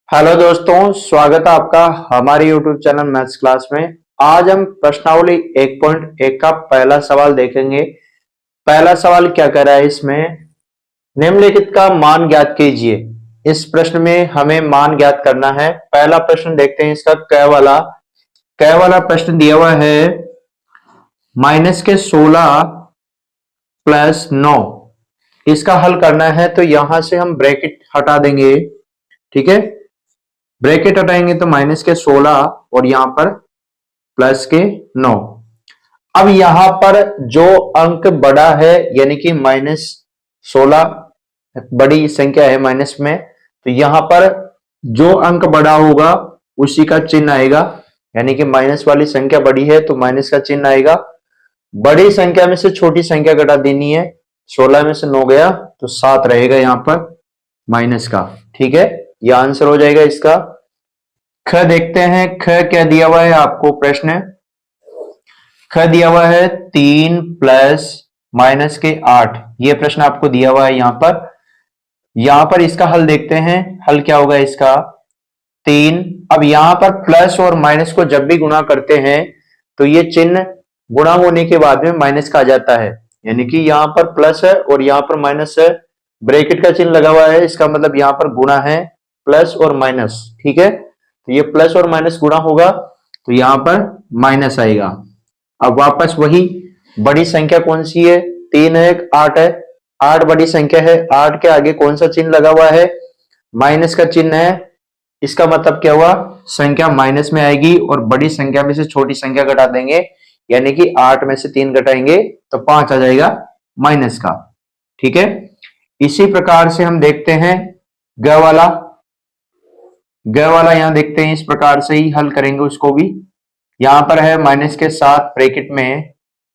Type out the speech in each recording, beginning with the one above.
Hello दोस्तों, स्वागत है आपका हमारे YouTube चैनल मैथ्स क्लास में। आज हम प्रश्नावली 1.1 का पहला सवाल देखेंगे। पहला सवाल क्या कह रहा है इसमें, निम्नलिखित का मान ज्ञात कीजिए। इस प्रश्न में हमें मान ज्ञात करना है। पहला प्रश्न देखते हैं इसका क वाला प्रश्न दिया हुआ है -16 प्लस 9। इसका हल करना है तो यहां से हम ब्रैकेट हटा देंगे। ठीक है, ब्रैकेट हटाएंगे तो -16 और यहां पर +9। अब यहां पर जो अंक बड़ा है यानी कि -16 बड़ी संख्या है माइनस में, तो यहां पर जो अंक बड़ा होगा उसी का चिन्ह आएगा। यानी कि माइनस वाली संख्या बड़ी है तो माइनस का चिन्ह आएगा। बड़ी संख्या में से छोटी संख्या घटा देनी है। 16 में से 9 गया तो 7 रहेगा यहां पर माइनस का। ठीक है, यह आंसर हो जाएगा इसका। ख देखते हैं, ख क्या दिया हुआ है आपको प्रश्न। ख दिया हुआ है 3 प्लस -8। यह प्रश्न आपको दिया हुआ है यहां पर इसका हल देखते हैं। हल क्या होगा इसका, 3। अब यहां पर प्लस और माइनस को जब भी गुणा करते हैं तो ये चिन्ह गुणा होने के बाद में माइनस का आ जाता है। यानी कि यहां पर प्लस है और यहां पर माइनस है, ब्रैकेट का चिन्ह लगा हुआ है, इसका मतलब यहां पर गुणा है प्लस और माइनस। ठीक है, तो ये प्लस और माइनस गुणा होगा तो यहां पर माइनस आएगा। अब वापस वही बड़ी संख्या कौन सी है, 3 है 8 है। 8 बड़ी संख्या है, 8 के आगे कौन सा चिन्ह लगा हुआ है, माइनस का चिन्ह है। इसका मतलब क्या हुआ, संख्या माइनस में आएगी और बड़ी संख्या में से छोटी संख्या घटा देंगे। यानी कि 8 में से 3 घटाएंगे तो 5 आ जाएगा माइनस का। ठीक है, इसी प्रकार से हम देखते हैं ग वाला यहां देखते हैं। इस प्रकार से ही हल करेंगे उसको भी। यहां पर है -7 ब्रैकेट में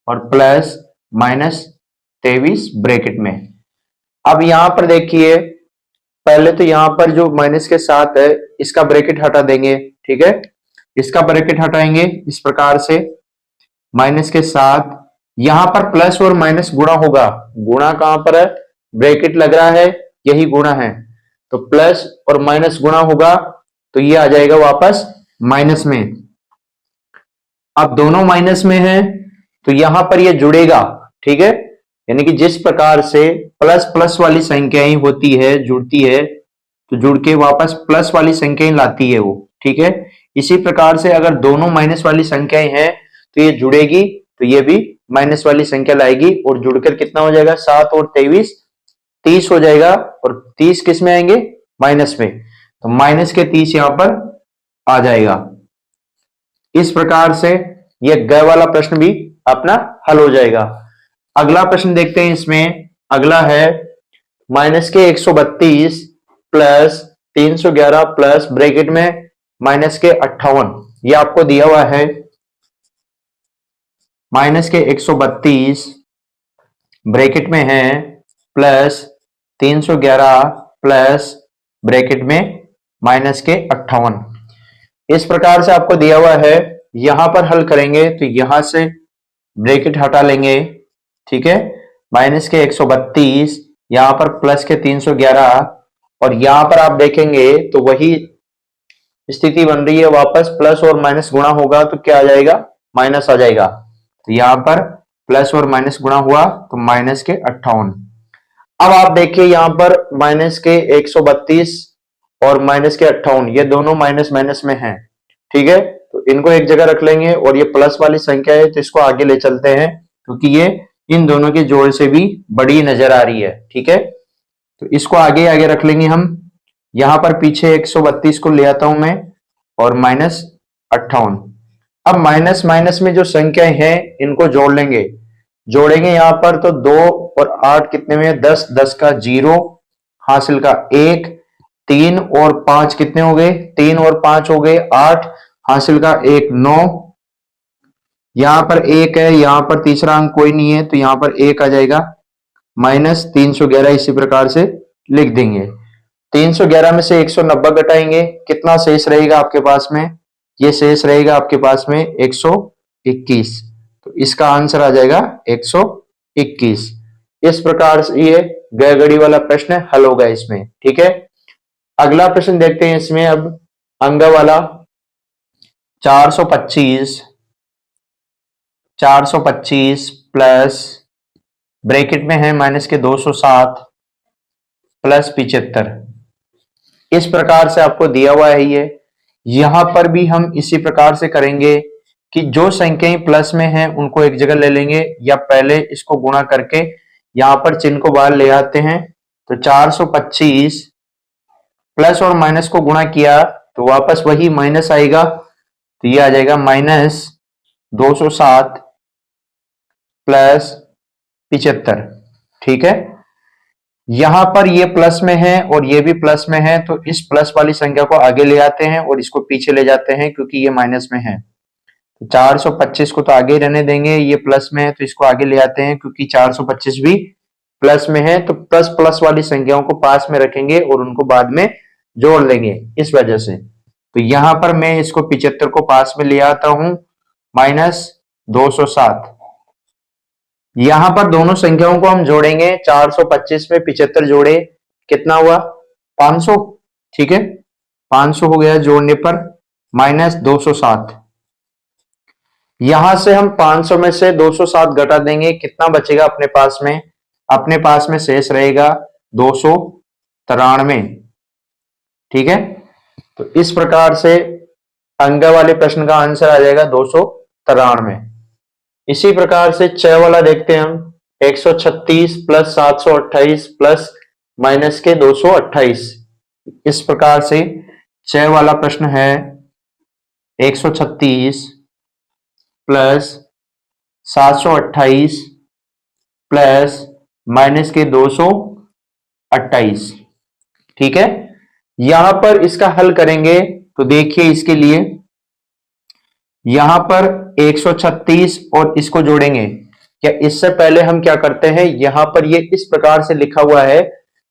और प्लस -23 ब्रैकेट में। अब यहां पर देखिए, पहले तो यहां पर जो -7 है इसका ब्रैकेट हटा देंगे। ठीक है, इसका ब्रैकेट हटाएंगे इस प्रकार से। -7 यहां पर प्लस और माइनस गुणा होगा। गुणा कहां पर है, ब्रैकेट लग रहा है, यही गुणा है, तो प्लस और माइनस गुणा होगा तो ये आ जाएगा वापस माइनस में। अब दोनों माइनस में है तो यहां पर ये जुड़ेगा। ठीक है, यानी कि जिस प्रकार से प्लस प्लस वाली संख्याएं होती है, जुड़ती है, तो जुड़ के वापस प्लस वाली संख्याएं लाती है वो। ठीक है, इसी प्रकार से अगर दोनों माइनस वाली संख्याएं हैं तो ये जुड़ेगी तो ये भी माइनस वाली संख्या लाएगी और जुड़कर कितना हो जाएगा, 7 और 23 30 हो जाएगा। और 30 किस में आएंगे, माइनस में, तो माइनस के 30 यहां पर आ जाएगा। इस प्रकार से यह ग वाला प्रश्न भी अपना हल हो जाएगा। अगला प्रश्न देखते हैं इसमें। अगला है -132 प्लस 311 प्लस ब्रैकेट में -58। यह आपको दिया हुआ है -132 ब्रैकेट में है प्लस 311 प्लस ब्रैकेट में -58। इस प्रकार से आपको दिया हुआ है। यहां पर हल करेंगे तो यहां से ब्रैकेट हटा लेंगे। ठीक है, -132 यहां पर प्लस के 311 और यहां पर आप देखेंगे तो वही स्थिति बन रही है, वापस प्लस और माइनस गुणा होगा तो क्या आ जाएगा, माइनस आ जाएगा। तो यहां पर प्लस और माइनस गुणा हुआ तो -58। अब आप देखिए यहां पर -132 और -58 ये दोनों माइनस माइनस में हैं। ठीक है, तो इनको एक जगह रख लेंगे और ये प्लस वाली संख्या है तो इसको आगे ले चलते हैं क्योंकि ये इन दोनों के जोड़ से भी बड़ी नजर आ रही है। ठीक है, तो इसको आगे आगे रख लेंगे हम। यहां पर पीछे 132 को ले आता हूं मैं और -58। अब माइनस माइनस में जो संख्याएं हैं इनको जोड़ेंगे यहां पर तो 2 और 8 कितने में, 10, 10 का 0, हासिल का 1, 3 और 5 कितने हो गए, 3 और 5 हो गए 8, हासिल का 1, 9। यहां पर 1 है, यहां पर तीसरा अंक कोई नहीं है तो यहां पर 1 आ जाएगा, -311 इसी प्रकार से लिख देंगे। 311 में से 190 घटाएंगे, कितना शेष रहेगा आपके पास में, ये शेष रहेगा आपके पास में 121। तो इसका आंसर आ जाएगा 121। इस प्रकार से ये गड़बड़ी वाला प्रश्न हल होगा इसमें। ठीक है, अगला प्रश्न देखते हैं इसमें अब अंग वाला 425 प्लस ब्रैकेट में है माइनस के 207 प्लस 75। इस प्रकार से आपको दिया हुआ है ये। यहां पर भी हम इसी प्रकार से करेंगे कि जो संख्याएं प्लस में हैं उनको एक जगह ले लेंगे, या पहले इसको गुणा करके यहां पर चिन्ह को बाहर ले आते हैं। तो 425 प्लस और माइनस को गुणा किया तो वापस वही माइनस आएगा, तो ये आ जाएगा माइनस 207 प्लस 75। ठीक है, यहां पर ये प्लस में है और ये भी प्लस में है, तो इस प्लस वाली संख्या को आगे ले आते हैं और इसको पीछे ले जाते हैं क्योंकि ये माइनस में है। 425 को तो आगे रहने देंगे, ये प्लस में है तो इसको आगे ले आते हैं क्योंकि 425 भी प्लस में है, तो प्लस प्लस वाली संख्याओं को पास में रखेंगे और उनको बाद में जोड़ लेंगे इस वजह से। तो यहां पर मैं इसको 75 को पास में ले आता हूं माइनस 207। यहां पर दोनों संख्याओं को हम जोड़ेंगे, 425 में 75 जोड़े कितना हुआ 500। ठीक है, 500 हो गया जोड़ने पर माइनस 207। यहां से हम 500 में से 207 घटा देंगे, कितना बचेगा अपने पास में? अपने पास में शेष रहेगा 293। ठीक है, तो इस प्रकार से अंग वाले प्रश्न का आंसर आ जाएगा 293। इसी प्रकार से 6 वाला देखते हैं हम, 136 प्लस 728 प्लस माइनस के 228। इस प्रकार से 6 वाला प्रश्न है 136 प्लस 728 प्लस माइनस के 228। ठीक है, यहां पर इसका हल करेंगे तो देखिए इसके लिए यहां पर 136 और इसको जोड़ेंगे। क्या इससे पहले हम क्या करते हैं, यहां पर ये इस प्रकार से लिखा हुआ है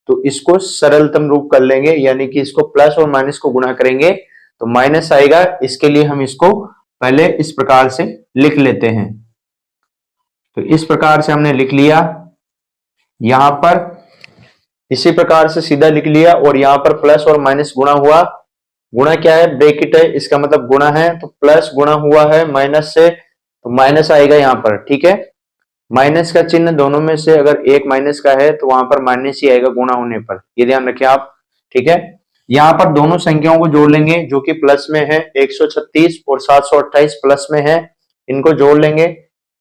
तो इसको सरलतम रूप कर लेंगे, यानी कि इसको प्लस और माइनस को गुणा करेंगे तो माइनस आएगा। इसके लिए हम इसको पहले इस प्रकार से लिख लेते हैं। तो इस प्रकार से हमने लिख लिया, यहां पर इसी प्रकार से सीधा लिख लिया और यहां पर प्लस और माइनस गुणा हुआ। गुणा क्या है, ब्रैकेट है, इसका मतलब गुणा है, तो प्लस गुणा हुआ है माइनस से तो माइनस आएगा यहां पर। ठीक है, माइनस का चिन्ह दोनों में से अगर एक माइनस का है तो वहां पर माइनस ही आएगा गुणा होने पर, ये ध्यान रखें आप। ठीक है, यहां पर दोनों संख्याओं को जोड़ लेंगे जो कि प्लस में है, 136 और 728 प्लस में है, इनको जोड़ लेंगे।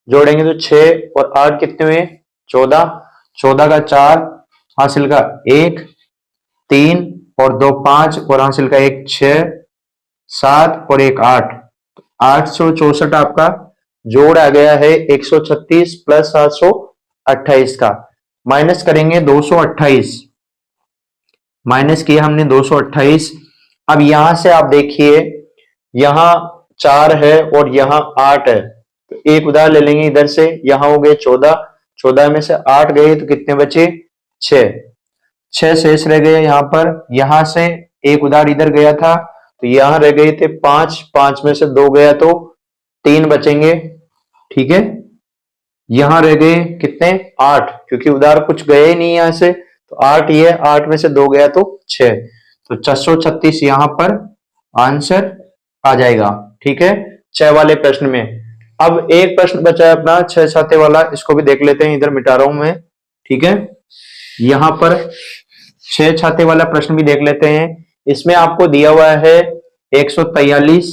जोड़ेंगे तो 6 और 8 कितने हुए 14, 14 का 4 हासिल का 1, 3 और 2 5 और हासिल का 1 6, 7 और 1 8, 864 आपका जोड़ आ गया है 136 प्लस 728 का। माइनस करेंगे 228, माइनस किया हमने 228। अब यहां से आप देखिए यहां 4 है और यहां 8 है, तो एक उधार ले लेंगे इधर से, यहां हो गए 14, 14 में से 8 गए तो कितने बचे 6, 6 शेष रह गए यहां पर। यहां से एक उधार इधर गया था तो यहां रह गए थे 5, 5 में से 2 गया तो 3 बचेंगे। ठीक है, यहां रह गए कितने 8, क्योंकि उधार कुछ गए ही नहीं यहां से, तो 8 ये 8 में से 2 गया तो 6, तो 436 यहां पर आंसर आ जाएगा। ठीक है, 6 वाले प्रश्न में। अब एक प्रश्न बचा है अपना 6 साते वाला, इसको भी देख लेते हैं, इधर मिटा रहा हूं मैं। ठीक है, यहां पर 6 छाते वाला प्रश्न भी देख लेते हैं। इसमें आपको दिया हुआ है 143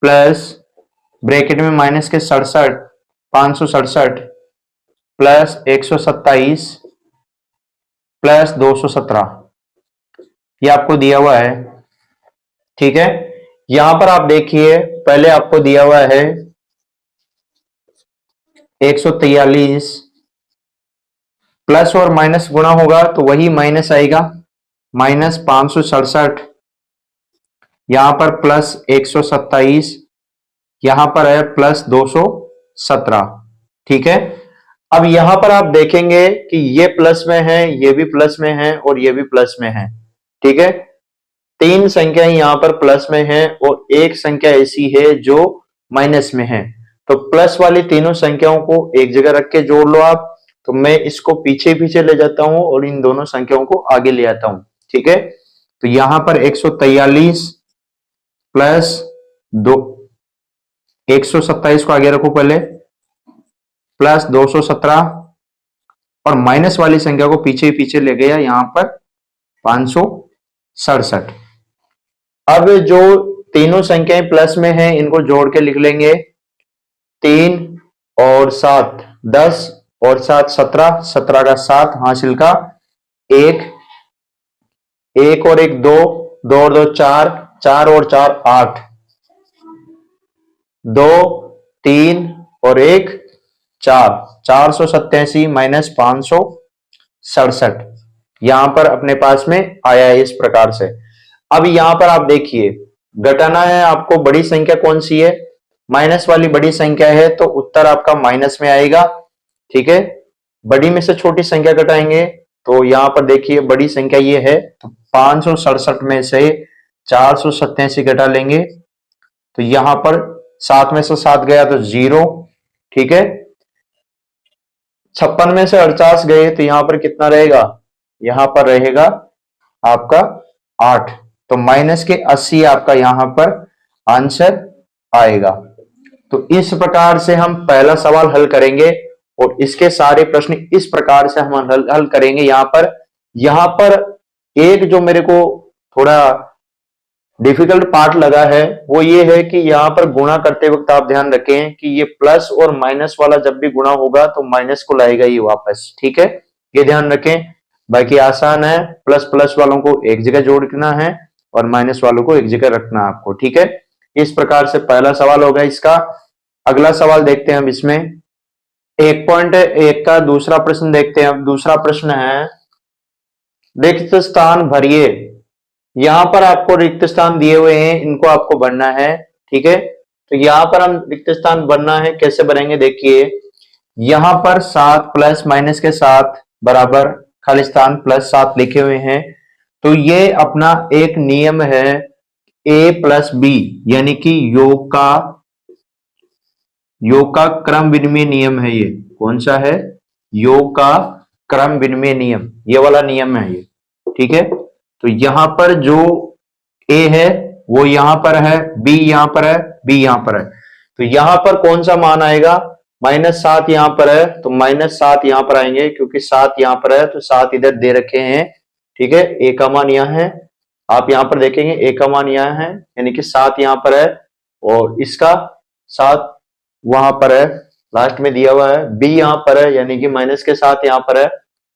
प्लस ब्रैकेट में माइनस के 67 567 प्लस 127 प्लस 217, ये आपको दिया हुआ है। ठीक है, यहां पर आप देखिए पहले आपको दिया हुआ है 143 प्लस और माइनस गुणा होगा तो वही माइनस आएगा, माइनस 567, यहां पर प्लस 127, यहां पर है प्लस 217। ठीक है, अब यहां पर आप देखेंगे कि ये प्लस में है, ये भी प्लस में है और ये भी प्लस में है। ठीक है, 3 संख्याएं यहां पर प्लस में है और एक संख्या ऐसी है जो माइनस में है, तो प्लस वाली तीनों संख्याओं को एक जगह रख के जोड़ लो आप, तो मैं इसको पीछे पीछे ले जाता हूं और इन दोनों संख्याओं को आगे ले आता हूं। ठीक है, तो यहां पर 143 प्लस 2 127 को आगे रखो पहले, प्लस 217 और माइनस वाली संख्या को पीछे पीछे ले गया यहां पर 567। अब जो तीनों संख्याएं प्लस में हैं इनको जोड़ के लिख लेंगे। 3 और 7 10 और 7 17, 17 का 7 हासिल का 1, 1 और 1 2, 2 और 2 4, 4 और 4 8, 2 3 और 1 4, 487 माइनस 567 यहां पर अपने पास में आया है इस प्रकार से। अब यहां पर आप देखिए, घटाना है आपको, बड़ी संख्या कौन सी है, माइनस वाली बड़ी संख्या है, तो उत्तर आपका माइनस में आएगा। ठीक है, बड़ी में से छोटी संख्या घटाएंगे तो यहां पर देखिए बड़ी संख्या ये है, तो 567 में से 487 घटा लेंगे तो यहां पर 7 में से 7 गया तो 0। ठीक है, 56 में से 48 गए तो यहां पर कितना रहेगा, यहां पर रहेगा आपका 8, तो माइनस के 80 आपका यहां पर आंसर आएगा। तो इस प्रकार से हम पहला सवाल हल करेंगे और इसके सारे प्रश्न इस प्रकार से हम हल करेंगे। यहां पर एक जो मेरे को थोड़ा डिफिकल्ट पार्ट लगा है वो ये है कि यहां पर गुणा करते वक्त आप ध्यान रखें कि ये प्लस और माइनस वाला जब भी गुणा होगा तो माइनस को लाएगा ये वापस। ठीक है, ये ध्यान रखें, बाकी आसान है, प्लस प्लस वालों को एक जगह जोड़ना है और माइनस वालों को एक जगह रखना है आपको। ठीक है, इस प्रकार से पहला सवाल होगा इसका। अगला सवाल देखते हैं हम इसमें 1.1 का दूसरा प्रश्न देखते हैं। अब दूसरा प्रश्न है रिक्त स्थान भरिए। यहां पर आपको रिक्त स्थान दिए हुए हैं, इनको आपको भरना है। ठीक है, तो यहां पर हम रिक्त स्थान भरना है, कैसे भरेंगे देखिए, यहां पर 7 प्लस माइनस के 7 बराबर खाली स्थान प्लस 7 लिखे हुए हैं, तो ये अपना एक नियम है a प्लस बी, यानी कि योग का क्रम विनिमय नियम है। ये कौन सा है, योग का क्रम विनिमय नियम, ये वाला नियम है ये। ठीक है, तो यहां पर जो a है वो यहां पर है, b यहां पर है, b यहां पर है, तो यहां पर कौन सा मान आएगा, -7 यहां पर है तो -7 यहां पर आएंगे, क्योंकि 7 यहां पर है तो 7 इधर दे रखे हैं। ठीक है, a का मान यहां है, आप यहां पर देखेंगे a का मान यहां है, यानी कि 7 यहां पर है और इसका 7 वहां पर है, लास्ट में दिया हुआ है। b यहां पर है, यानी कि माइनस के 7 यहां पर है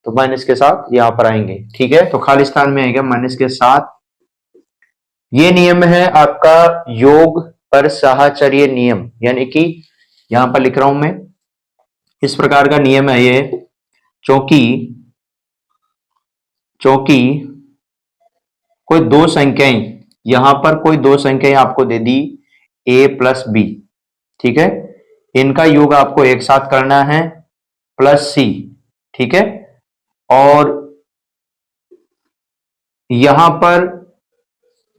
तो माइनस के 7 यहां पर आएंगे। ठीक है, तो खाली स्थान में आएगा माइनस के 7। ये नियम है आपका योग पर साहचर्य नियम, यानी कि यहां पर लिख रहा हूं मैं, इस प्रकार का नियम है ये। चूंकि कोई दो संख्याएं, यहां पर कोई दो संख्याएं आपको दे दी a प्लस बी, ठीक है, इनका योग आपको एक साथ करना है प्लस c। ठीक है, और यहां पर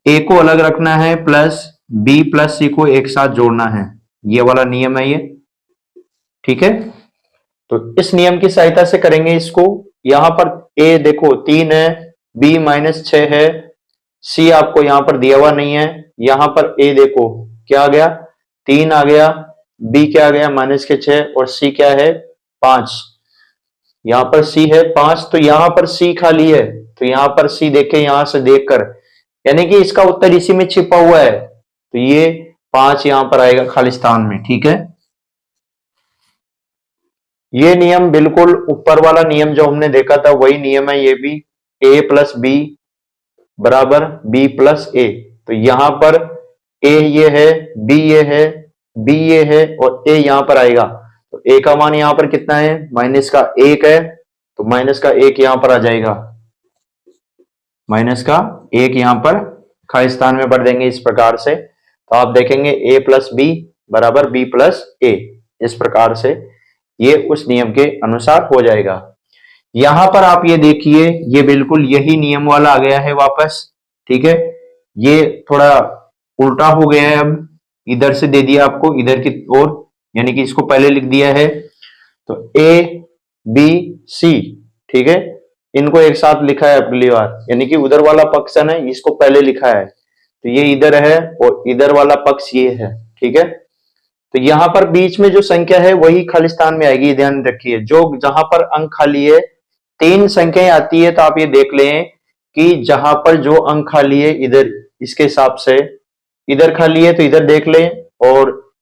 a को अलग रखना है प्लस b प्लस c को एक साथ जोड़ना है, ये वाला नियम है ये। ठीक है, तो इस नियम की सहायता से करेंगे इसको। यहां पर a देखो 3 है, b -6 है, c आपको यहां पर दिया हुआ नहीं है, यहां पर a देखो क्या आ गया 3 आ गया, b क्या आ गया -6 और c क्या है 5, यहां पर c है 5, तो यहां पर c खाली है, तो यहां पर c देखे यहां से देखकर, यानी कि इसका उत्तर इसी में छिपा हुआ है, तो ये 5 यहां पर आएगा खाली स्थान में। ठीक है, ये नियम बिल्कुल ऊपर वाला नियम जो हमने देखा था वही नियम है ये भी, a प्लस बी बराबर b प्लस a, तो यहां पर a ये है, b ये है, b ये है और a यहां पर आएगा, तो a का मान यहां पर कितना है माइनस का 1 है, तो माइनस का 1 यहां पर आ जाएगा, माइनस का 1 यहां पर खाली स्थान में भर देंगे इस प्रकार से, तो आप देखेंगे a प्लस बी बराबर b प्लस a, इस प्रकार से ये उस नियम के अनुसार हो जाएगा। यहां पर आप ये देखिए, ये बिल्कुल यही नियम वाला आ गया है वापस। ठीक है, ये थोड़ा उल्टा हो गया है, अब इधर से दे दिया आपको इधर की ओर, यानी कि इसको पहले लिख दिया है, तो a बी सी, ठीक है, इनको एक साथ लिखा है अगली बार, यानी कि उधर वाला पक्ष है ना, इसको पहले लिखा है, तो ये इधर है और इधर वाला पक्ष ये है, ठीक है। तो यहां पर बीच में जो संख्या है वही खाली स्थान में आएगी, ध्यान रखिए। जो जहां पर अंक खाली है, तीन संख्याएं आती है, तो आप ये देख लें कि जहां पर जो अंक खाली है इधर, इसके हिसाब से इधर खाली है तो इधर देख लें, और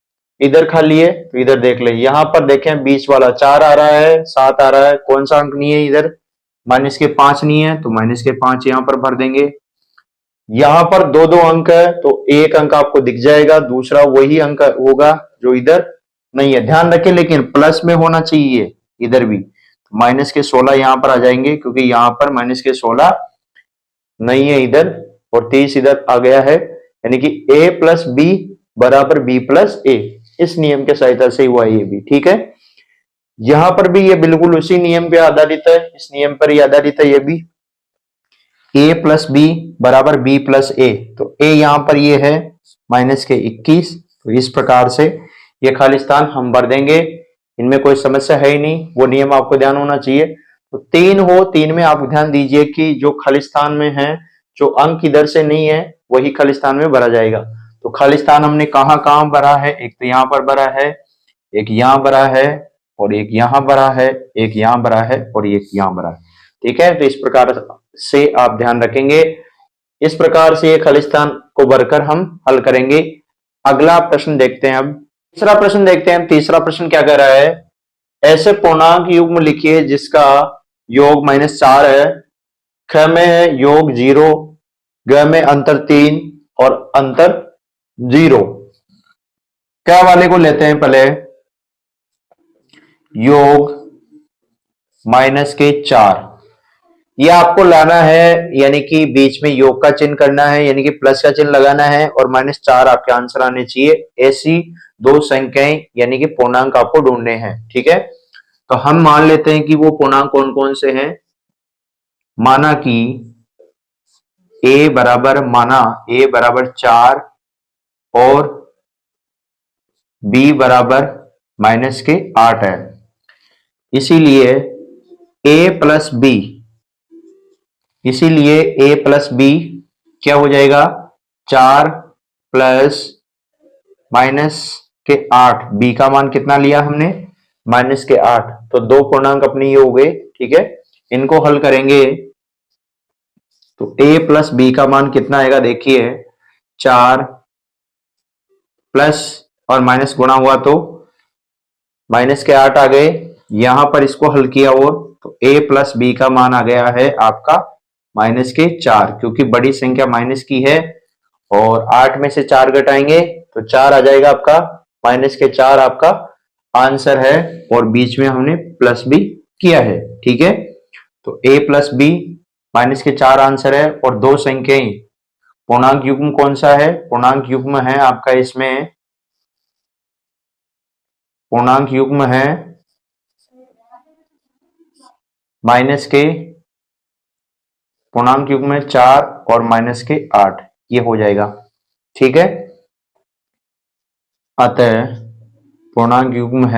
इधर खाली है तो इधर देख लें। यहां पर देखें बीच वाला 4 आ रहा है, 7 आ रहा है, कौन सा अंक नहीं है इधर, माइनस के 5 नहीं है, तो माइनस के 5 यहां पर भर देंगे। यहां पर दो दो अंक है तो एक अंक आपको दिख जाएगा, दूसरा वही अंक होगा जो इधर नहीं है, ध्यान रखें, लेकिन प्लस में होना चाहिए इधर भी। माइनस के 16 यहां पर आ जाएंगे, क्योंकि यहां पर माइनस के 16 नहीं है इधर, और 30 इधर आ गया है, यानी कि a प्लस बी बराबर b प्लस ए। इस नियम के सहायता से हुआ ये भी, ठीक है। यहां पर भी ये बिल्कुल उसी नियम पे आधारित है, इस नियम पर ही आधारित है ये भी, a प्लस बी बराबर b प्लस ए। तो a यहां पर ये है माइनस के 21, तो इस प्रकार से ये खाली स्थान हम भर देंगे, इनमें कोई समस्या है ही नहीं, वो नियम आपको ध्यान होना चाहिए। तो 3 हो, 3 में आप ध्यान दीजिए कि जो खाली स्थान में है, जो अंक इधर से नहीं है वही खाली स्थान में भरा जाएगा। तो खाली स्थान हमने कहां कहां भरा है, एक तो यहां पर भरा है, एक यहां भरा है, और एक यहां भरा है, एक यहां भरा है, और एक यहां भरा है, ठीक है। तो इस प्रकार से आप ध्यान रखेंगे, इस प्रकार से ये खाली स्थान को भरकर हम हल करेंगे। अगला प्रश्न देखते हैं, अब तीसरा प्रश्न देखते हैं। तीसरा प्रश्न क्या कह रहा है, ऐसे पूर्णांक युग्म लिखिए जिसका योग -4 है, ख में है योग 0, ग में अंतर 3 और अंतर 0। क्या वाले को लेते हैं पहले, योग -4, ये आपको लाना है, यानी कि बीच में योग का चिन्ह करना है, यानी कि प्लस का चिन्ह लगाना है, और -4 आपके आंसर आने चाहिए। ऐसी दो संख्याएं यानी कि पूर्णांक आपको ढूंढने हैं, ठीक है। तो हम मान लेते हैं कि वो पूर्णांक कौन कौन से हैं। माना कि a बराबर 4 और b बराबर -8 है, इसीलिए a प्लस बी क्या हो जाएगा, 4 प्लस -8, b का मान कितना लिया हमने, -8, तो दो पूर्णांक अपने ये हो गए, ठीक है। इनको हल करेंगे तो a प्लस बी का मान कितना आएगा, देखिए 4 प्लस और माइनस गुणा हुआ तो -8 आ गए, यहां पर इसको हल किया और तो a प्लस बी का मान आ गया है आपका -4, क्योंकि बड़ी संख्या माइनस की है, और 8 में से 4 घटाएंगे तो 4 आ जाएगा आपका, -4 आपका आंसर है, और बीच में हमने प्लस भी किया है, ठीक है। तो a प्लस बी -4 आंसर है, और दो संख्याएं, पूर्णांक युग्म कौन सा है, पूर्णांक युग्म है आपका, इसमें पूर्णांक युग्म है पूर्णांक युग्म है 4 और -8, ये हो जाएगा, ठीक है। अतः पूर्णांक युग्म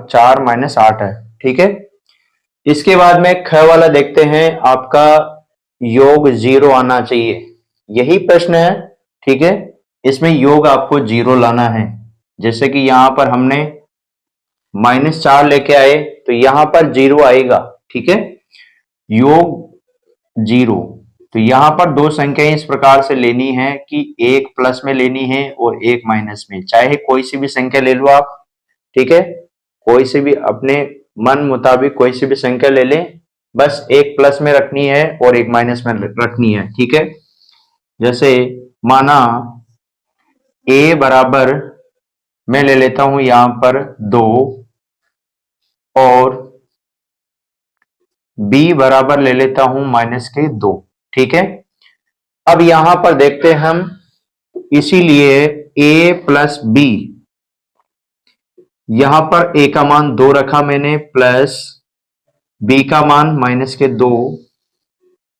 4 -8 है, ठीक है। इसके बाद में ख वाला देखते हैं, आपका योग 0 आना चाहिए, यही प्रश्न है, ठीक है। इसमें योग आपको 0 लाना है, जैसे कि यहां पर हमने -4 लेके आए तो यहां पर 0 आएगा, ठीक है, योग 0। तो यहां पर दो संख्याएं इस प्रकार से लेनी है कि एक प्लस में लेनी है और एक माइनस में, चाहे कोई सी भी संख्या ले लो आप, ठीक है, कोई से भी अपने मन मुताबिक कोई सी भी संख्या ले लें, बस एक प्लस में रखनी है और एक माइनस में रखनी है, ठीक है। जैसे माना a बराबर, मैं ले लेता हूं यहां पर 2, और b बराबर ले लेता हूं -2, ठीक है। अब यहां पर देखते हैं हम, इसीलिए a प्लस बी, यहां पर a का मान 2 रखा मैंने, प्लस b का मान -2,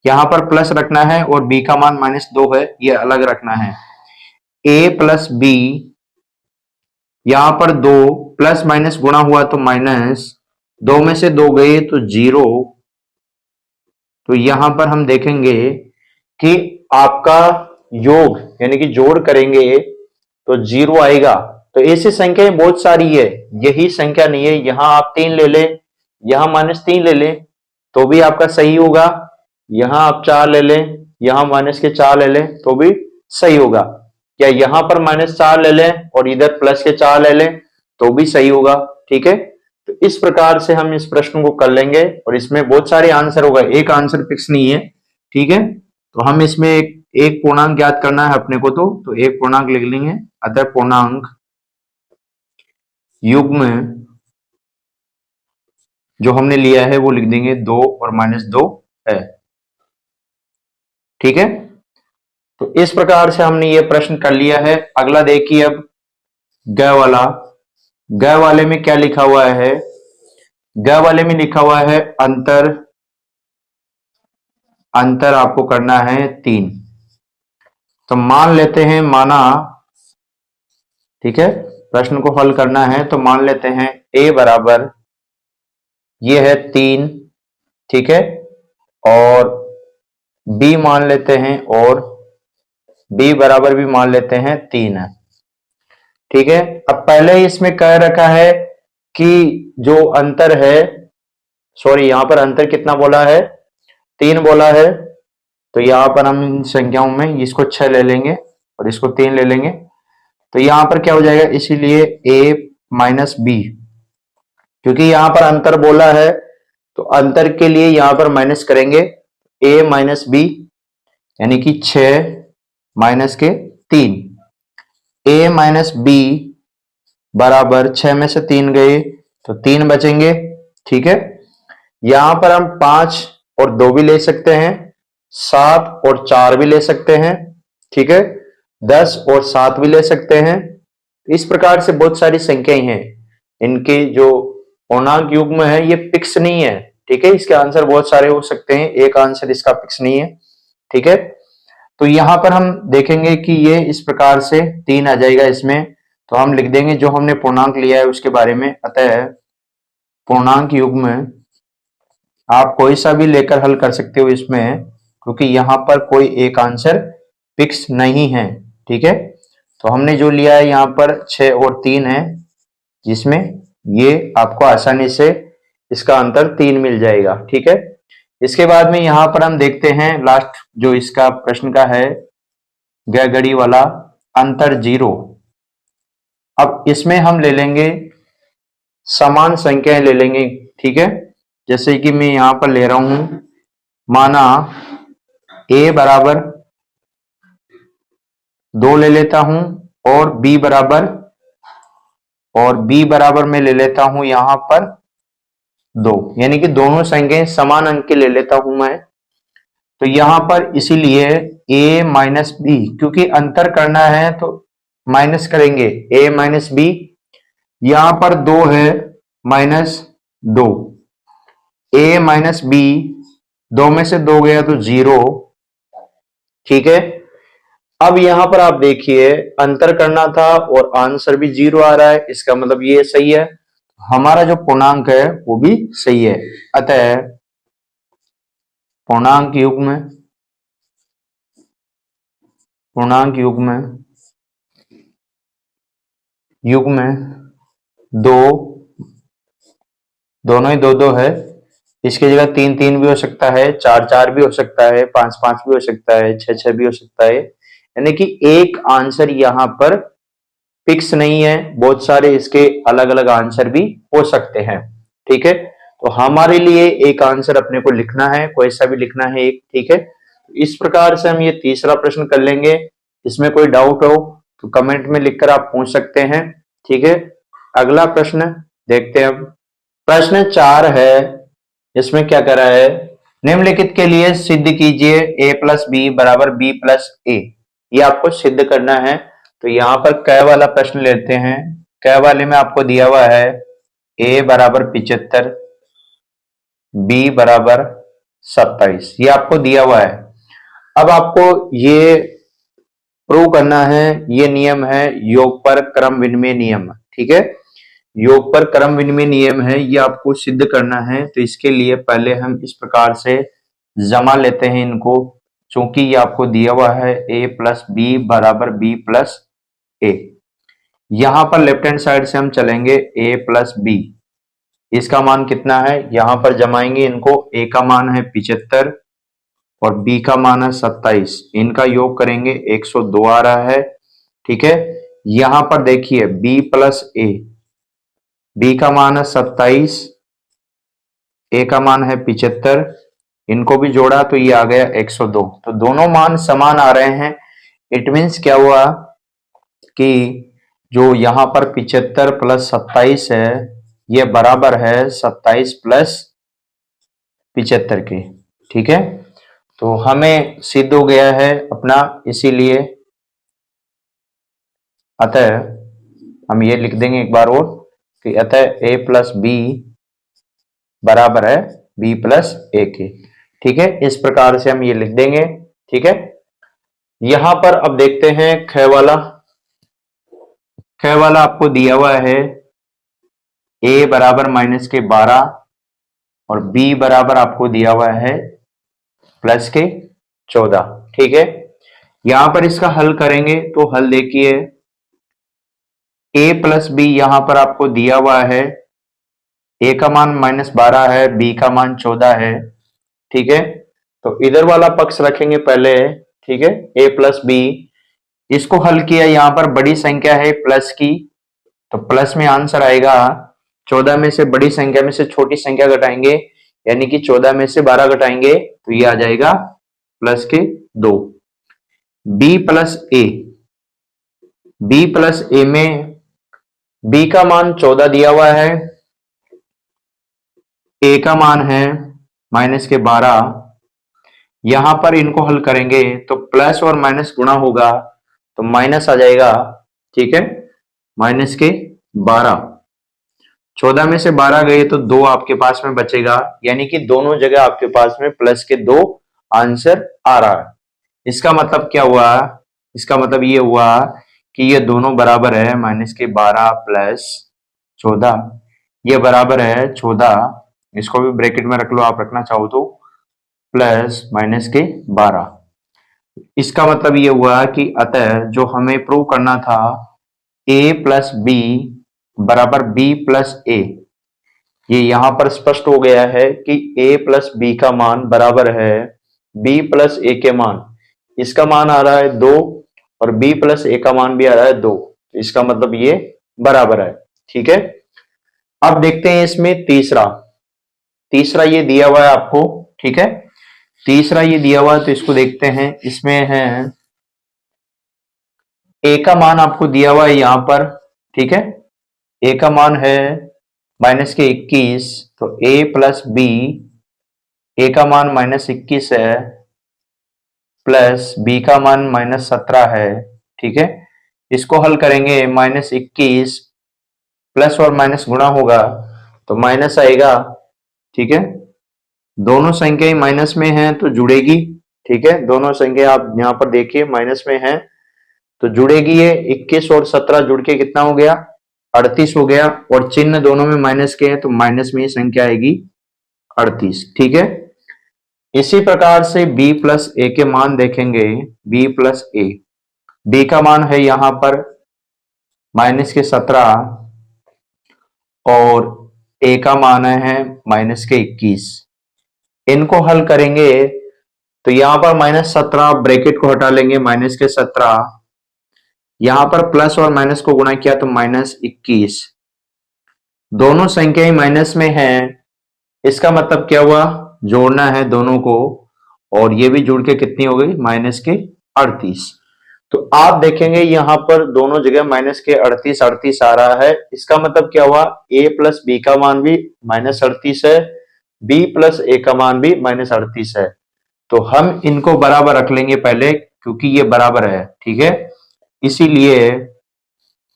यहां पर प्लस रखना है, और b का मान -2 है, ये अलग रखना है। a प्लस बी, यहां पर 2 प्लस माइनस गुणा हुआ तो माइनस, दो में से दो गए तो जीरो। तो यहां पर हम देखेंगे कि आपका योग यानी कि जोड़ करेंगे तो जीरो आएगा। तो ऐसी संख्याएं बहुत सारी है, यही संख्या नहीं है। यहां आप 3 ले ले, यहां -3 ले ले तो भी आपका सही होगा। यहां आप 4 ले ले, यहां माइनस के 4 ले ले तो भी सही होगा। या यहां पर -4 ले ले और इधर प्लस के 4 ले ले तो भी सही होगा। ठीक है, तो इस प्रकार से हम इस प्रश्न को कर लेंगे और इसमें बहुत सारे आंसर होगा, एक आंसर फिक्स नहीं है। ठीक है, तो हम इसमें एक पूर्णांक ज्ञात करना है अपने को, तो एक पूर्णांक लिख लेंगे। अतः पूर्णांक युग्म जो हमने लिया है वो लिख देंगे 2 और -2 है। ठीक है, तो इस प्रकार से हमने ये प्रश्न कर लिया है। अगला देखिए अब ग वाला। ग वाले में क्या लिखा हुआ है? ग वाले में लिखा हुआ है अंतर। अंतर आपको करना है 3। तो मान लेते हैं, माना, ठीक है, प्रश्न को हल करना है तो मान लेते हैं a बराबर ये है 3, ठीक है, और b मान लेते हैं और b बराबर भी मान लेते हैं 3 है। ठीक है, अब पहले ही इसमें कह रखा है कि जो अंतर है, सॉरी यहां पर अंतर कितना बोला है? 3 बोला है। तो यहां पर हम इन संख्याओं में इसको 6 ले लेंगे और इसको 3 ले लेंगे। तो यहां पर क्या हो जाएगा? इसीलिए a माइनस बी, क्योंकि यहां पर अंतर बोला है तो अंतर के लिए यहां पर माइनस करेंगे। a माइनस बी यानी कि 6 माइनस के 3, a माइनस बी बराबर 6 में से 3 गए तो 3 बचेंगे। ठीक है, यहां पर हम 5 और 2 भी ले सकते हैं, 7 और 4 भी ले सकते हैं। ठीक है, 10 और 7 भी ले सकते हैं। इस प्रकार से बहुत सारी संख्याएं हैं, इनके जो पूर्णांक युग्म है ये फिक्स नहीं है। ठीक है, इसके आंसर बहुत सारे हो सकते हैं, एक आंसर इसका फिक्स नहीं है। ठीक है, तो यहां पर हम देखेंगे कि ये इस प्रकार से 3 आ जाएगा इसमें। तो हम लिख देंगे जो हमने पूर्णांक लिया है उसके बारे में। अतः पूर्णांक युग्म आप कोई सा भी लेकर हल कर सकते हो इसमें, क्योंकि यहां पर कोई एक आंसर फिक्स नहीं है। ठीक है, तो हमने जो लिया है यहां पर 6 और 3 है, जिसमें ये आपको आसानी से इसका अंतर 3 मिल जाएगा। ठीक है, इसके बाद में यहां पर हम देखते हैं लास्ट जो इसका प्रश्न का है, गड़गड़ी वाला, अंतर 0। अब इसमें हम ले लेंगे समान संख्याएं ले लेंगे। ठीक है, जैसे कि मैं यहां पर ले रहा हूं, माना a बराबर 2 ले लेता हूं और b बराबर मैं ले लेता हूं यहां पर 2, यानी कि दोनों संख्याएं समान अंक की ले लेता हूं मैं। तो यहां पर इसीलिए a माइनस बी, क्योंकि अंतर करना है तो माइनस करेंगे, a माइनस बी, यहां पर 2 है -2, a माइनस बी, 2 में से 2 गया तो 0। ठीक है, अब यहां पर आप देखिए अंतर करना था और आंसर भी 0 आ रहा है, इसका मतलब ये सही है, हमारा जो पूर्णांक है वो भी सही है। अतः पूर्णांक युग्म 2, दोनों ही 2 है, इसकी जगह 3 भी हो सकता है, 4 भी हो सकता है, 5 भी हो सकता है, 6 भी हो सकता है। यानी कि एक आंसर यहां पर फिक्स नहीं है, बहुत सारे इसके अलग अलग आंसर भी हो सकते हैं। ठीक है, तो हमारे लिए एक आंसर अपने को लिखना है, कोई सा भी लिखना है एक। ठीक है, इस प्रकार से हम ये तीसरा प्रश्न कर लेंगे। इसमें कोई डाउट हो तो कमेंट में लिखकर आप पूछ सकते हैं। ठीक है, अगला प्रश्न देखते हैं। अब प्रश्न 4 है, इसमें क्या करा है? निम्नलिखित के लिए सिद्ध कीजिए a प्लस बी बराबर b प्लस ए। ये आपको सिद्ध करना है। तो यहां पर क वाला प्रश्न लेते हैं। क वाले में आपको दिया हुआ है a बराबर 75, b बराबर 27, ये आपको दिया हुआ है। अब आपको ये प्रूव करना है, ये नियम है योग पर क्रम विनिमय नियम। ठीक है, योग पर क्रम विनिमय नियम है, ये आपको सिद्ध करना है। तो इसके लिए पहले हम इस प्रकार से जमा लेते हैं इनको, चूंकि ये आपको दिया हुआ है a प्लस बी बराबर b प्लस ए। यहां पर लेफ्ट हैंड साइड से हम चलेंगे a प्लस बी, इसका मान कितना है, यहां पर जमाएंगे इनको। a का मान है 75 और b का मान है 27, इनका योग करेंगे 102 आ रहा है। ठीक है, यहां पर देखिए b प्लस ए, b का मान है 27, a का मान है 75, इनको भी जोड़ा तो ये आ गया 102। तो दोनों मान समान आ रहे हैं। इट मीन्स क्या हुआ कि जो यहां पर 75 प्लस 27 है, ये बराबर है 27 प्लस 75 के। ठीक है, तो हमें सिद्ध हो गया है अपना, इसीलिए अतः हम ये लिख देंगे एक बार और कि अतः a प्लस बी बराबर है b प्लस ए के। ठीक है, इस प्रकार से हम ये लिख देंगे। ठीक है, यहां पर अब देखते हैं ख वाला। ख वाला आपको दिया हुआ है a बराबर माइनस के 12 और b बराबर आपको दिया हुआ है प्लस के 14। ठीक है, यहां पर इसका हल करेंगे तो हल देखिए, a प्लस बी यहां पर आपको दिया हुआ है, a का मान -12 है, b का मान 14 है। ठीक है, तो इधर वाला पक्ष रखेंगे पहले। ठीक है, a प्लस बी, इसको हल किया, यहां पर बड़ी संख्या है प्लस की, तो प्लस में आंसर आएगा 14 में से बड़ी संख्या में से छोटी संख्या घटाएंगे, यानी कि 14 में से 12 घटाएंगे तो ये आ जाएगा प्लस के 2। b प्लस ए, b प्लस ए में b का मान 14 दिया हुआ है, a का मान है माइनस के 12। यहां पर इनको हल करेंगे तो प्लस और माइनस गुणा होगा तो माइनस आ जाएगा। ठीक है, माइनस के 12, 14 में से 12 गए तो 2 आपके पास में बचेगा, यानी कि दोनों जगह आपके पास में प्लस के 2 आंसर आ रहा है। इसका मतलब क्या हुआ, इसका मतलब ये हुआ कि ये दोनों बराबर है माइनस के 12 प्लस 14, ये बराबर है 14, इसको भी ब्रैकेट में रख लो आप रखना चाहो तो, प्लस माइनस के 12। इसका मतलब ये हुआ कि अतः जो हमें प्रूव करना था a प्लस बी बराबर b प्लस ए, ये यहां पर स्पष्ट हो गया है कि a प्लस बी का मान बराबर है b प्लस ए के मान। इसका मान आ रहा है 2 और b प्लस ए का मान भी आ रहा है 2, इसका मतलब ये बराबर है। ठीक है, अब देखते हैं इसमें तीसरा। तीसरा ये दिया हुआ है आपको। ठीक है, तीसरा ये दिया हुआ है तो इसको देखते हैं। इसमें है a का मान आपको दिया हुआ है यहां पर। ठीक है, a का मान है माइनस के 21, तो a प्लस बी, a का मान -21 है प्लस b का मान -17 है। ठीक है, इसको हल करेंगे, -21 प्लस और माइनस गुणा होगा तो माइनस आएगा। ठीक है, दोनों संख्याएं माइनस में हैं तो जुड़ेगी। ठीक है, दोनों संख्या आप यहां पर देखिए माइनस में हैं तो जुड़ेगी। ये 21 और 17 जुड़ के कितना हो गया, 38 हो गया, और चिन्ह दोनों में माइनस के हैं तो माइनस में ये संख्या आएगी 38। ठीक है, इसी प्रकार से b प्लस ए के मान देखेंगे। b प्लस ए, b का मान है यहां पर माइनस के 17 और a का मान है माइनस के 21। इनको हल करेंगे तो यहां पर -17 ब्रैकेट को हटा लेंगे, माइनस के 17, यहां पर प्लस और माइनस को गुणा किया तो -21। दोनों संख्याएं माइनस में हैं, इसका मतलब क्या हुआ, जोड़ना है दोनों को, और ये भी जुड़ के कितनी हो गई, माइनस के 38। तो आप देखेंगे यहां पर दोनों जगह माइनस के 38 38 आ रहा है। इसका मतलब क्या हुआ, a प्लस बी का मान भी -38 है, b प्लस ए का मान भी -38 है। तो हम इनको बराबर रख लेंगे पहले, क्योंकि ये बराबर है। ठीक है, इसीलिए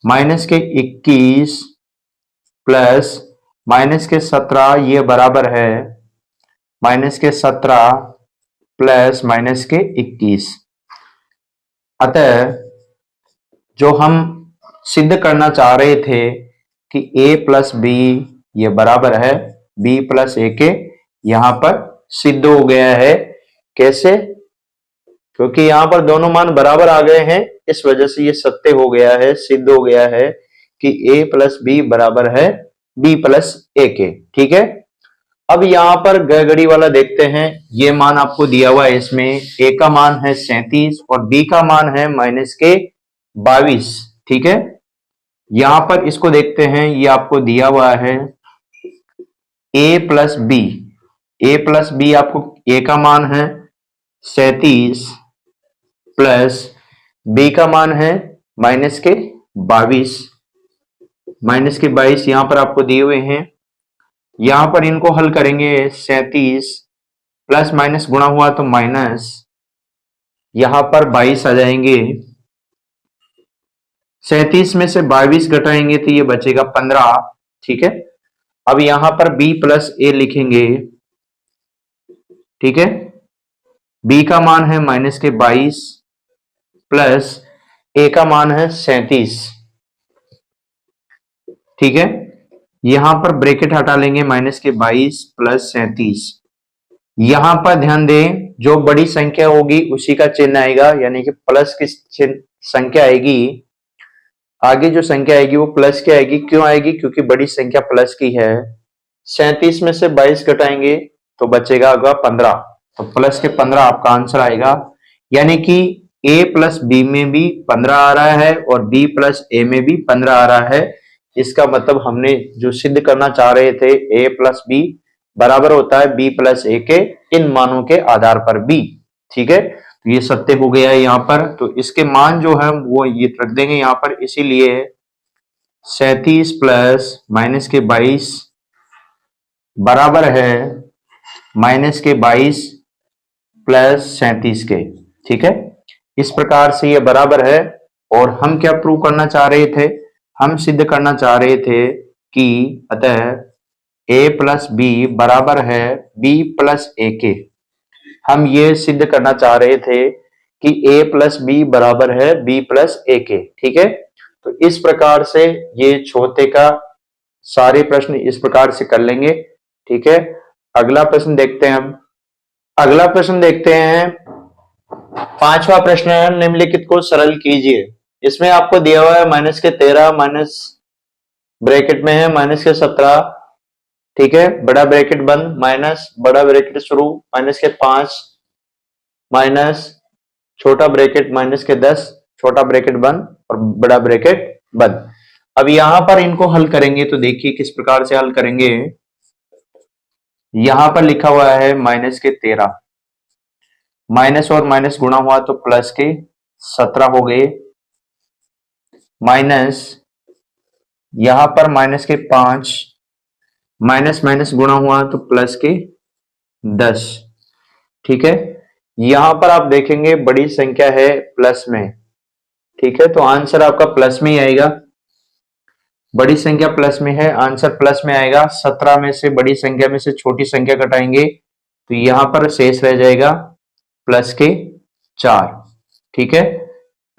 माइनस के 21 प्लस माइनस के 17 ये बराबर है माइनस के 17 प्लस माइनस के 21। अतः जो हम सिद्ध करना चाह रहे थे कि a प्लस बी ये बराबर है b प्लस ए के। यहां पर सिद्ध हो गया है। कैसे? क्योंकि यहां पर दोनों मान बराबर आ गए हैं, इस वजह से ये सत्य हो गया है, सिद्ध हो गया है कि a प्लस बी बराबर है b प्लस ए के। ठीक है, अब यहां पर गड़बड़ी वाला देखते हैं। ये मान आपको दिया हुआ है, इसमें a का मान है 37 और b का मान है माइनस के 22। ठीक है, यहां पर इसको देखते हैं, ये आपको दिया हुआ है a plus B. a plus B आपको a का मान है 37 प्लस b का मान है माइनस के 22। माइनस के 22 यहां पर आपको दिए हुए हैं। यहां पर इनको हल करेंगे, 37 प्लस माइनस गुणा हुआ तो माइनस, यहां पर 22 आ जाएंगे। 37 में से 22 घटाएंगे तो ये बचेगा 15। ठीक है, अब यहां पर b प्लस ए लिखेंगे। ठीक है, b का मान है माइनस के 22 प्लस a का मान है 37। ठीक है, यहां पर ब्रैकेट हटा लेंगे, माइनस के 22 प्लस 37। यहां पर ध्यान दें, जो बड़ी संख्या होगी उसी का चिन्ह आएगा, यानी कि प्लस की संख्या आएगी। आगे जो संख्या आएगी वो प्लस की आएगी। क्यों आएगी? क्योंकि बड़ी संख्या प्लस की है। 37 में से 22 घटाएंगे तो बचेगा अगला 15, तो प्लस के 15 आपका आंसर आएगा। यानी कि a प्लस बी में भी 15 आ रहा है और b प्लस ए में भी 15 आ रहा है। इसका मतलब हमने जो सिद्ध करना चाह रहे थे, a प्लस बी बराबर होता है b प्लस ए के, इन मानों के आधार पर b। ठीक है, तो ये सत्य हो गया है यहाँ पर। तो इसके मान जो है वो ये रख देंगे यहाँ पर, इसीलिए 37 प्लस माइनस के 22 बराबर है माइनस के 22 प्लस 37 के। ठीक है, इस प्रकार से ये बराबर है। और हम क्या प्रूव करना चाह रहे थे? हम सिद्ध करना चाह रहे थे कि अतः a प्लस बी बराबर है b प्लस ए के। हम ये सिद्ध करना चाह रहे थे कि a प्लस बी बराबर है b प्लस ए के। ठीक है, तो इस प्रकार से ये चौथे का सारे प्रश्न इस प्रकार से कर लेंगे। ठीक है, अगला प्रश्न देखते हैं हम। अगला प्रश्न देखते हैं, पांचवा प्रश्न है, निम्नलिखित को सरल कीजिए। इसमें आपको दिया हुआ है माइनस के 13 माइनस ब्रैकेट में है माइनस के 17। ठीक है, बड़ा ब्रैकेट बंद माइनस बड़ा ब्रैकेट शुरू माइनस के 5 माइनस छोटा ब्रैकेट माइनस के 10 छोटा ब्रैकेट बंद और बड़ा ब्रैकेट बंद। अब यहां पर इनको हल करेंगे तो देखिए किस प्रकार से हल करेंगे। यहां पर लिखा हुआ है माइनस के 13, माइनस और माइनस गुणा हुआ तो प्लस के 17 हो गए, माइनस यहां पर माइनस के 5, माइनस माइनस गुणा हुआ तो प्लस के 10। ठीक है, यहां पर आप देखेंगे बड़ी संख्या है प्लस में। ठीक है, तो आंसर आपका प्लस में ही आएगा। बड़ी संख्या प्लस में है, आंसर प्लस में आएगा। 17 में से बड़ी संख्या में से छोटी संख्या घटाएंगे तो यहां पर शेष रह जाएगा प्लस के 4। ठीक है,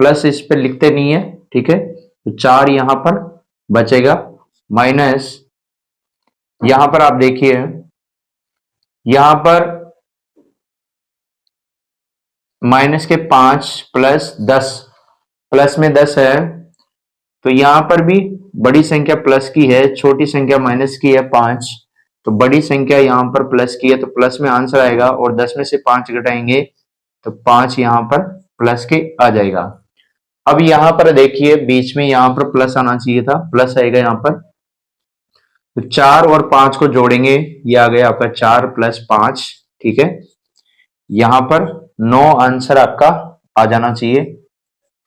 प्लस इस पे लिखते नहीं है। ठीक है, तो 4 यहां पर बचेगा, माइनस यहां पर आप देखिए, यहां पर माइनस के 5 प्लस 10, प्लस में 10 है तो यहां पर भी बड़ी संख्या प्लस की है, छोटी संख्या माइनस की है 5, तो बड़ी संख्या यहां पर प्लस की है तो प्लस में आंसर आएगा। और 10 में से 5 घटाएंगे तो 5 यहां पर प्लस के आ जाएगा। अब यहां पर देखिए बीच में यहां पर प्लस आना चाहिए था, प्लस आएगा यहां पर। तो 4 और 5 को जोड़ेंगे, ये आ गया आपका 4 प्लस 5। ठीक है, यहां पर 9 आंसर आपका आ जाना चाहिए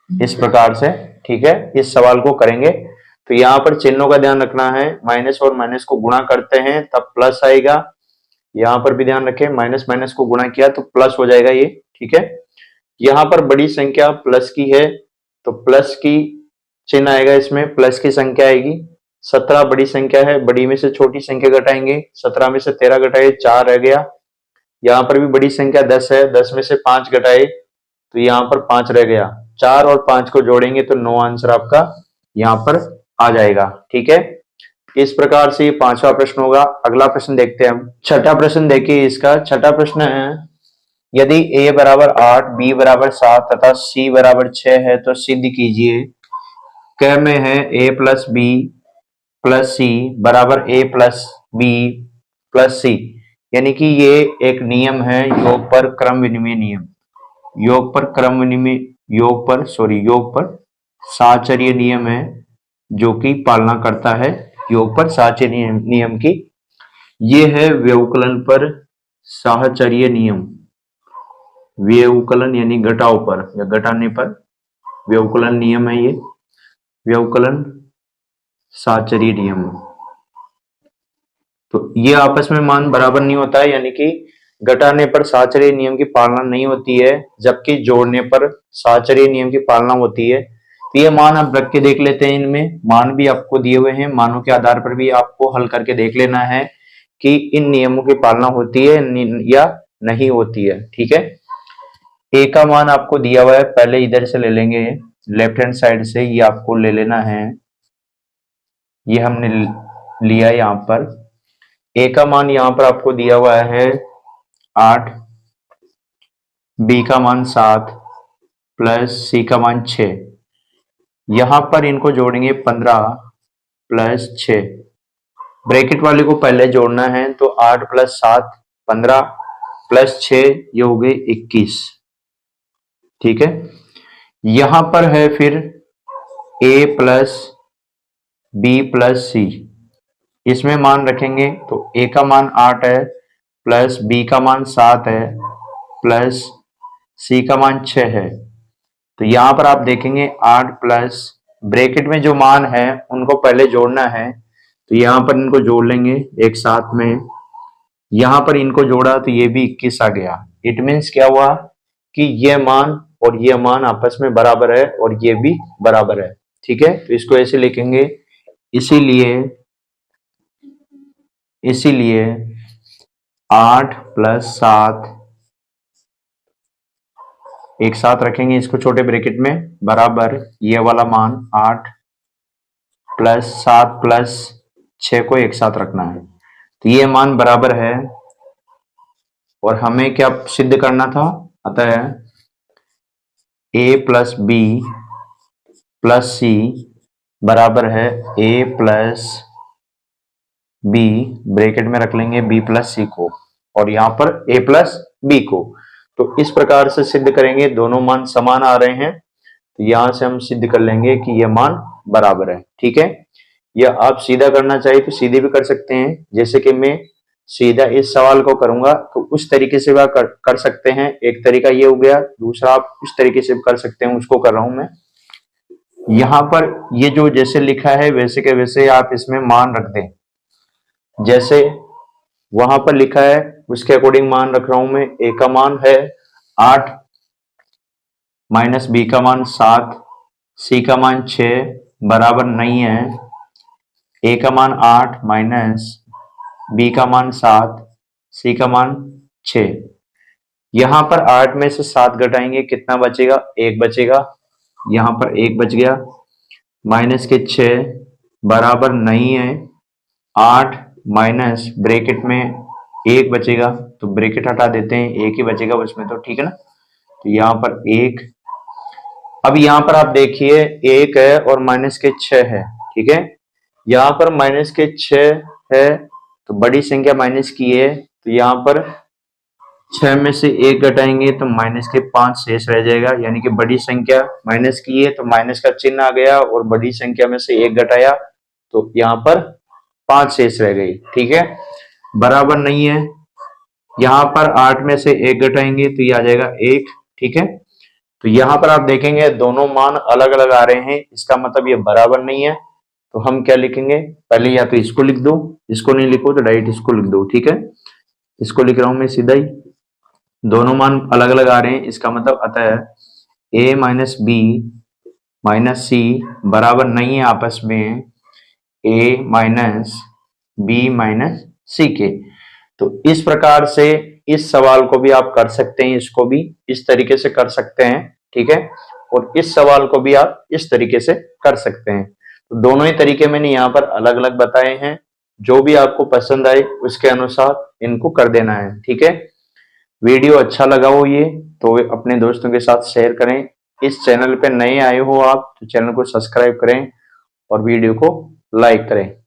इस प्रकार से। ठीक है, इस सवाल को करेंगे तो यहां पर चिन्हों का ध्यान रखना है। माइनस और माइनस को गुणा करते हैं तब प्लस आएगा, यहां पर भी ध्यान रखें, माइनस माइनस को गुणा किया तो प्लस हो जाएगा ये। ठीक है, यहां पर बड़ी संख्या प्लस की है तो प्लस की चिन्ह आएगा, इसमें प्लस की संख्या आएगी। 17 बड़ी संख्या है, बड़ी में से छोटी संख्या घटाएंगे, 17 में से 13 घटाए 4 रह गया। यहाँ पर भी बड़ी संख्या 10 है, 10 में से 5 घटाए तो यहाँ पर 5 रह गया। 4 और 5 को जोड़ेंगे तो 9 आंसर आपका यहाँ पर आ जाएगा। ठीक है, इस प्रकार से ये पांचवा प्रश्न होगा। अगला प्रश्न देखते हैं हम। छठा प्रश्न देखिए, इसका छठा प्रश्न है, यदि a बराबर 8, b बराबर 7 तथा c बराबर 6 है तो सिद्ध कीजिए। क में है a प्लस बी प्लस सी बराबर a प्लस बी प्लस सी, यानी कि ये एक नियम है योग पर क्रम विनिमय नियम, योग पर साहचर्य नियम है जो कि पालना करता है योग पर साहचर्य नियम की। ये है व्यवकलन पर साहचर्य नियम, व्यवकलन यानी घटाव पर या घटाने पर व्यवकलन नियम है, ये व्यवकलन साहचर्य नियम। तो ये आपस में मान बराबर नहीं होता है, यानी कि घटाने पर साहचर्य नियम की पालना नहीं होती है, जबकि जोड़ने पर साहचर्य नियम की पालना होती है। तो ये मान आप रख के देख लेते हैं, इनमें मान भी आपको दिए हुए हैं, मानों के आधार पर भी आपको हल करके देख लेना है कि इन नियमों की पालना होती है या नहीं होती है। ठीक है, ए का मान आपको दिया हुआ है, पहले इधर से ले लेंगे, लेफ्ट हैंड साइड से ये आपको ले लेना है, ये हमने लिया यहाँ पर। ए का मान यहाँ पर आपको दिया हुआ है 8, बी का मान 7 प्लस सी का मान 6। यहां पर इनको जोड़ेंगे 15 प्लस 6, ब्रैकेट वाले को पहले जोड़ना है, तो 8 प्लस 7 15 प्लस 6 ये हो गए 21। ठीक है, यहां पर है फिर a प्लस बी प्लस सी, इसमें मान रखेंगे तो a का मान 8 है प्लस b का मान 7 है प्लस c का मान 6 है। तो यहां पर आप देखेंगे 8 प्लस ब्रैकेट में जो मान है उनको पहले जोड़ना है, तो यहां पर इनको जोड़ लेंगे एक साथ में, यहां पर इनको जोड़ा तो ये भी 21 आ गया। इट मीन्स क्या हुआ कि ये मान और ये मान आपस में बराबर है और ये भी बराबर है। ठीक है, तो इसको ऐसे लिखेंगे, इसीलिए 8 प्लस 7 एक साथ रखेंगे इसको छोटे ब्रैकेट में, बराबर ये वाला मान 8 प्लस 7 प्लस 6 को एक साथ रखना है, तो ये मान बराबर है। और हमें क्या सिद्ध करना था, अतः a प्लस बी प्लस सी बराबर है a प्लस बी, ब्रैकेट में रख लेंगे b प्लस सी को, और यहां पर a प्लस बी को। तो इस प्रकार से सिद्ध करेंगे, दोनों मान समान आ रहे हैं, तो यहां से हम सिद्ध कर लेंगे कि यह मान बराबर है। ठीक है, या आप सीधा करना चाहिए तो सीधे भी कर सकते हैं, जैसे कि मैं सीधा इस सवाल को करूंगा तो उस तरीके से भी कर सकते हैं। एक तरीका ये हो गया, दूसरा आप उस तरीके से कर सकते हैं, उसको कर रहा हूं मैं। यहां पर ये जो जैसे लिखा है वैसे के वैसे आप इसमें मान रख दें, जैसे वहां पर लिखा है उसके अकॉर्डिंग मान रख रहा हूं मैं। ए का मान है 8 माइनस बी का मान 7, सी का मान 6 बराबर नहीं है ए का मान 8 माइनस बी का मान 7, सी का मान 6। यहां पर 8 में से 7 घटाएंगे, कितना बचेगा, 1 बचेगा, यहां पर 1 बच गया, माइनस के 6 बराबर नहीं है 8 माइनस ब्रैकेट में 1 बचेगा, तो ब्रैकेट हटा देते हैं, 1 ही बचेगा उसमें, तो ठीक है ना। तो यहाँ पर 1, अब यहाँ पर आप देखिए 1 है और माइनस के 6 है। ठीक है, यहाँ पर माइनस के 6 है तो बड़ी संख्या माइनस की है, तो यहाँ पर 6 में से 1 घटाएंगे तो माइनस के 5 शेष रह जाएगा, यानी कि बड़ी संख्या माइनस की है तो माइनस का चिन्ह आ गया, और बड़ी संख्या में से 1 घटाया तो यहाँ पर 5 शेष रह गई। ठीक है, बराबर नहीं है, यहां पर 8 में से 1 घटाएंगे तो ये आ जाएगा 1। ठीक है, तो यहां पर आप देखेंगे दोनों मान अलग अलग आ रहे हैं, इसका मतलब ये बराबर नहीं है। तो हम क्या लिखेंगे, पहले या तो इसको लिख दो, इसको नहीं लिखो तो डायरेक्ट इसको लिख दो। ठीक है, इसको लिख रहा हूं मैं सीधा ही, दोनों मान अलग अलग आ रहे हैं, इसका मतलब अतः a माइनस बी माइनस सी बराबर नहीं है आपस में a माइनस बी माइनस सी के। तो इस प्रकार से इस सवाल को भी आप कर सकते हैं, इसको भी इस तरीके से कर सकते हैं। ठीक है, और इस सवाल को भी आप इस तरीके से कर सकते हैं। तो दोनों ही तरीके मैंने यहाँ पर अलग अलग बताए हैं, जो भी आपको पसंद आए उसके अनुसार इनको कर देना है। ठीक है, वीडियो अच्छा लगा हो ये तो अपने दोस्तों के साथ शेयर करें। इस चैनल पे नए आए हो आप तो चैनल को सब्सक्राइब करें और वीडियो को लाइक करें।